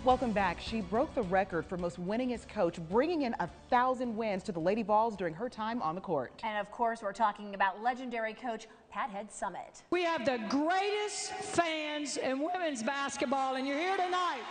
Welcome back. She broke the record for most winningest coach, bringing in 1,000 wins to the Lady Vols during her time on the court. And of course, we're talking about legendary coach Pat Summitt. We have the greatest fans in women's basketball, and you're here tonight.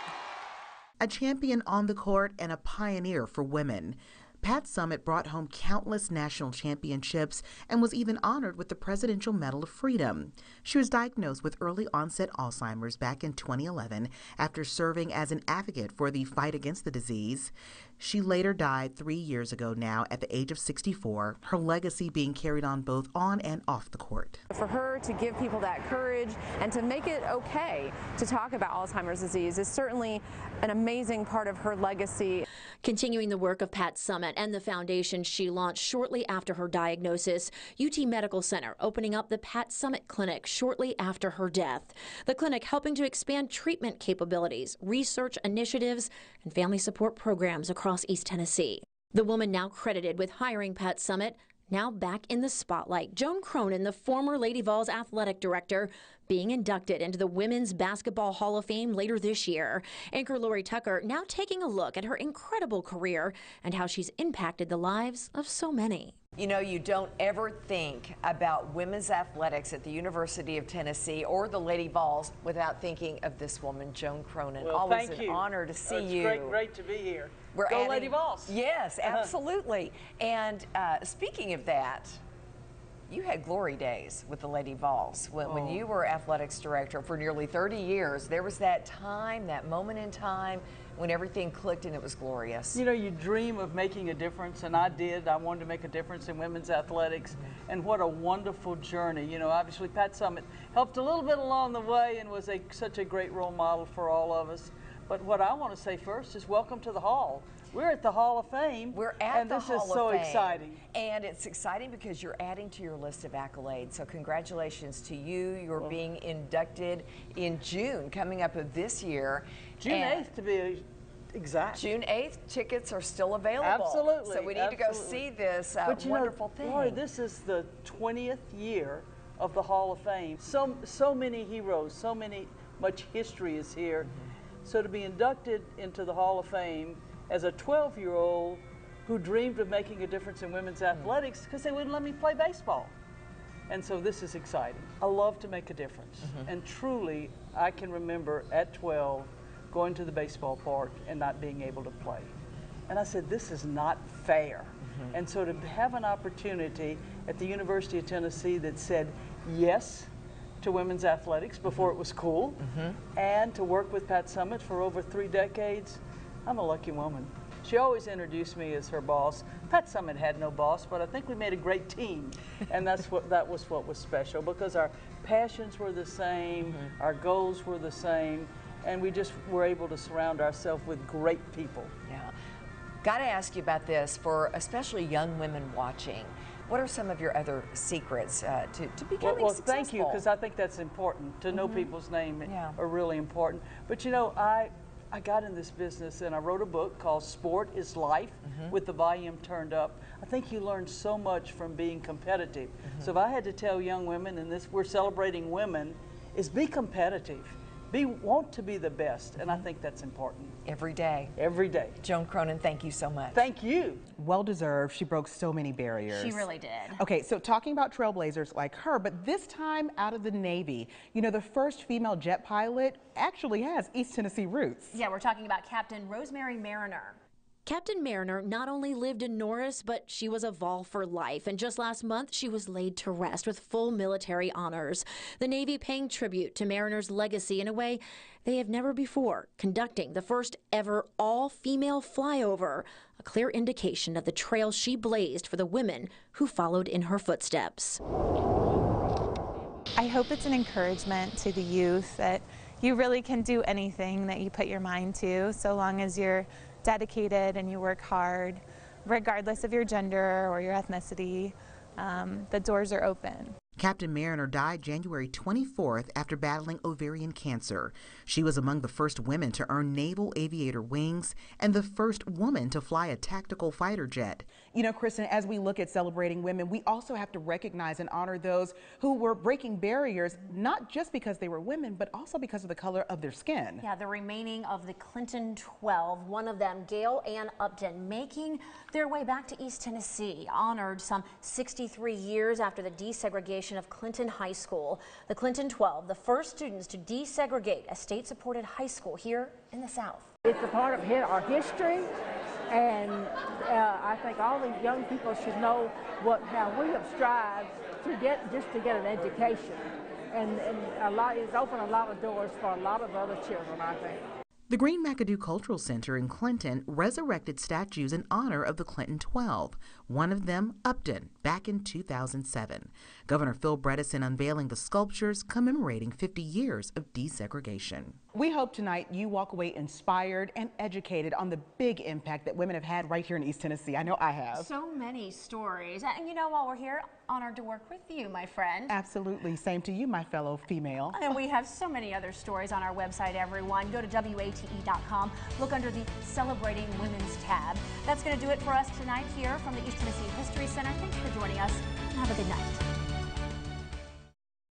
A champion on the court and a pioneer for women, Pat Summitt brought home countless national championships and was even honored with the Presidential Medal of Freedom. She was diagnosed with early onset Alzheimer's back in 2011 after serving as an advocate for the fight against the disease. She later died 3 years ago now at the age of 64, her legacy being carried on both on and off the court. For her to give people that courage and to make it okay to talk about Alzheimer's disease is certainly an amazing part of her legacy. Continuing the work of Pat Summitt and the foundation she launched shortly after her diagnosis, UT Medical Center opening up the Pat Summitt Clinic shortly after her death. The clinic helping to expand treatment capabilities, research initiatives, and family support programs across East Tennessee. The woman now credited with hiring Pat Summitt, now back in the spotlight. Joan Cronin, the former Lady Vols athletic director, being inducted into the Women's Basketball Hall of Fame later this year. Anchor Lori Tucker now taking a look at her incredible career and how she's impacted the lives of so many. You know, you don't ever think about women's athletics at the University of Tennessee or the Lady Vols without thinking of this woman, Joan Cronin. Well, always thank an you. honor to see you. It's great to be here. We're Go adding, Lady Vols. Yes, absolutely. And speaking of that, you had glory days with the Lady Vols. When you were athletics director for nearly 30 years, there was that time, that moment in time when everything clicked and it was glorious. You know, you dream of making a difference, and I did. I wanted to make a difference in women's athletics, and what a wonderful journey. You know, obviously Pat Summitt helped a little bit along the way and was such a great role model for all of us. But what I want to say first is welcome to the Hall. We're at the Hall of Fame. We're at the Hall of Fame. And this is so exciting. And it's exciting because you're adding to your list of accolades. So congratulations to you. You're being inducted in June, coming up of this year. June 8th to be exact. June 8th, tickets are still available. Absolutely. So we need to go see this wonderful thing. Lori, this is the 20th year of the Hall of Fame. So many heroes, much history is here. So to be inducted into the Hall of Fame as a 12-year-old who dreamed of making a difference in women's athletics because they wouldn't let me play baseball. And so this is exciting. I love to make a difference. And truly, I can remember at 12 going to the baseball park and not being able to play. And I said, this is not fair. And so to have an opportunity at the University of Tennessee that said yes to women's athletics before it was cool, and to work with Pat Summitt for over 3 decades, I'm a lucky woman. She always introduced me as her boss. Pat Summitt had no boss, but I think we made a great team, and that was what was special, because our passions were the same, our goals were the same, and we just were able to surround ourselves with great people. Yeah. Got to ask you about this for especially young women watching. What are some of your other secrets to becoming successful? Thank you, because I think that's important. To know people's name are really important. But you know, I got in this business and I wrote a book called Sport is Life with the volume turned up. I think you learn so much from being competitive. So if I had to tell young women, and this we're celebrating women, is be competitive. Want to be the best, and I think that's important. Every day. Every day. Joan Cronin, thank you so much. Thank you. Well deserved. She broke so many barriers. She really did. Okay, so talking about trailblazers like her, but this time out of the Navy. You know, the first female jet pilot actually has East Tennessee roots. Yeah, we're talking about Captain Rosemary Mariner. Captain Mariner not only lived in Norris, but she was a Vol for life. And just last month, she was laid to rest with full military honors. The Navy paying tribute to Mariner's legacy in a way they have never before, conducting the first ever all-female flyover, a clear indication of the trail she blazed for the women who followed in her footsteps. I hope it's an encouragement to the youth that you really can do anything that you put your mind to, so long as you're dedicated and you work hard, regardless of your gender or your ethnicity. The doors are open. Captain Mariner died January 24th after battling ovarian cancer. She was among the first women to earn naval aviator wings and the first woman to fly a tactical fighter jet. You know, Kristen, as we look at celebrating women, we also have to recognize and honor those who were breaking barriers, not just because they were women, but also because of the color of their skin. Yeah, the remaining of the Clinton 12, one of them, Gail Ann Upton, making their way back to East Tennessee, honored some 63 years after the desegregation of Clinton High School. The Clinton 12, the first students to desegregate a state-supported high school here in the South. It's a part of our history, and I think all these young people should know how we have strived to get an education, and it's opened a lot of doors for a lot of other children, I think. The Green McAdoo Cultural Center in Clinton resurrected statues in honor of the Clinton 12, one of them Upton, back in 2007. Governor Phil Bredesen unveiling the sculptures commemorating 50 years of desegregation. We hope tonight you walk away inspired and educated on the big impact that women have had right here in East Tennessee. I know I have. So many stories. And you know, while we're here, honored to work with you, my friend. Absolutely. Same to you, my fellow female. And we have so many other stories on our website, everyone. Go to WATE.com. Look under the Celebrating Women's tab. That's going to do it for us tonight here from the East Tennessee History Center. Thanks for joining us, and have a good night.